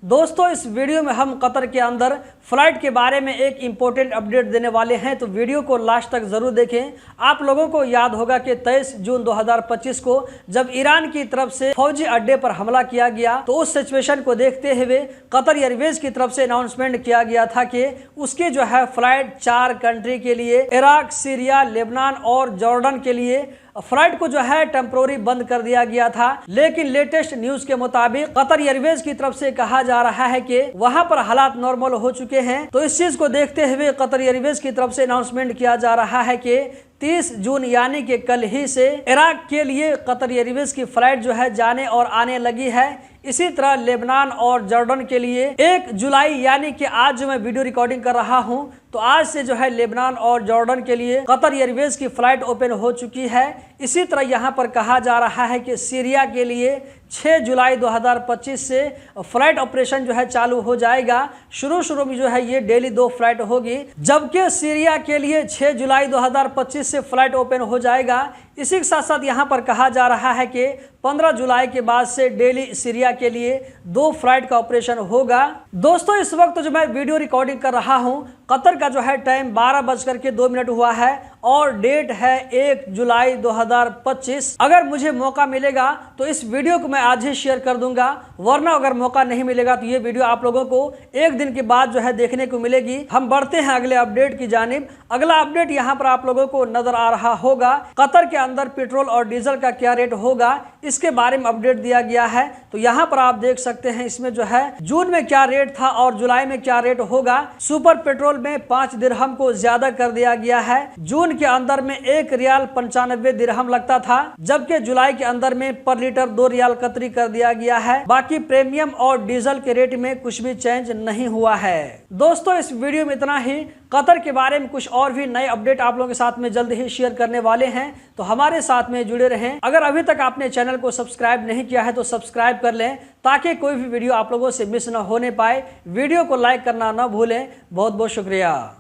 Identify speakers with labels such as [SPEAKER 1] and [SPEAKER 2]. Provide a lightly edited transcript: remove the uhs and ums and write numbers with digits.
[SPEAKER 1] दोस्तों इस वीडियो में हम कतर के अंदर फ्लाइट के बारे में एक इम्पोर्टेंट अपडेट देने वाले हैं, तो वीडियो को लास्ट तक जरूर देखें। आप लोगों को याद होगा कि 23 जून 2025 को जब ईरान की तरफ से फौजी अड्डे पर हमला किया गया, तो उस सिचुएशन को देखते हुए कतर एयरवेज की तरफ से अनाउंसमेंट किया गया था कि उसकी जो है फ्लाइट 4 कंट्री के लिए, इराक, सीरिया, लेबनान और जॉर्डन के लिए फ्लाइट को जो है टेम्पोररी बंद कर दिया गया था। लेकिन लेटेस्ट न्यूज के मुताबिक कतर एयरवेज की तरफ से कहा जा रहा है कि वहां पर हालात नॉर्मल हो चुके हैं। तो इस चीज को देखते हुए कतर एयरवेज की तरफ से अनाउंसमेंट किया जा रहा है कि 30 जून यानी कि कल ही से इराक के लिए कतर एयरवेज की फ्लाइट जो है जाने और आने लगी है। इसी तरह लेबनान और जॉर्डन के लिए 1 जुलाई यानी कि आज जो मैं वीडियो रिकॉर्डिंग कर रहा हूं, तो आज से जो है लेबनान और जॉर्डन के लिए कतर एयरवेज की फ्लाइट ओपन हो चुकी है। इसी तरह यहां पर कहा जा रहा है कि सीरिया के लिए 6 जुलाई 2025 से फ्लाइट ऑपरेशन जो है चालू हो जाएगा। शुरू में जो है ये डेली 2 फ्लाइट होगी, जबकि सीरिया के लिए 6 जुलाई 2025 से फ्लाइट ओपन हो जाएगा। इसी के साथ साथ यहाँ पर कहा जा रहा है कि 15 जुलाई के बाद से डेली सीरिया के लिए 2 फ्लाइट का ऑपरेशन होगा। दोस्तों इस वक्त जो मैं वीडियो रिकॉर्डिंग कर रहा हूँ, कतर का जो है टाइम 12:02 हुआ है और डेट है 1 जुलाई 2025। अगर मुझे मौका मिलेगा तो इस वीडियो को मैं आज ही शेयर कर दूंगा, वरना अगर मौका नहीं मिलेगा तो ये वीडियो आप लोगों को एक दिन के बाद जो है देखने को मिलेगी। हम बढ़ते हैं अगले अपडेट की जानिब। अगला अपडेट यहाँ पर आप लोगों को नजर आ रहा होगा, कतर के अंदर पेट्रोल और डीजल का क्या रेट होगा, इसके बारे में अपडेट दिया गया है। तो यहाँ पर आप देख सकते हैं इसमें जो है जून में क्या रेट था और जुलाई में क्या रेट होगा। सुपर पेट्रोल में 5 दिरहम को ज्यादा कर दिया गया है। जून के अंदर में 1 रियाल 95 दिरहम लगता था, जबकि जुलाई के अंदर में पर लीटर 2 रियाल कतरी कर दिया गया है। बाकी प्रीमियम और डीजल के रेट में कुछ भी चेंज नहीं हुआ है। दोस्तों इस वीडियो में इतना ही। कतर के बारे में कुछ और भी नए अपडेट आप लोगों के साथ में जल्द ही शेयर करने वाले हैं, तो हमारे साथ में जुड़े रहें। अगर अभी तक आपने चैनल को सब्सक्राइब नहीं किया है तो सब्सक्राइब कर लें, ताकि कोई भी वीडियो आप लोगों से मिस न होने पाए। वीडियो को लाइक करना ना भूलें। बहुत बहुत शुक्रिया।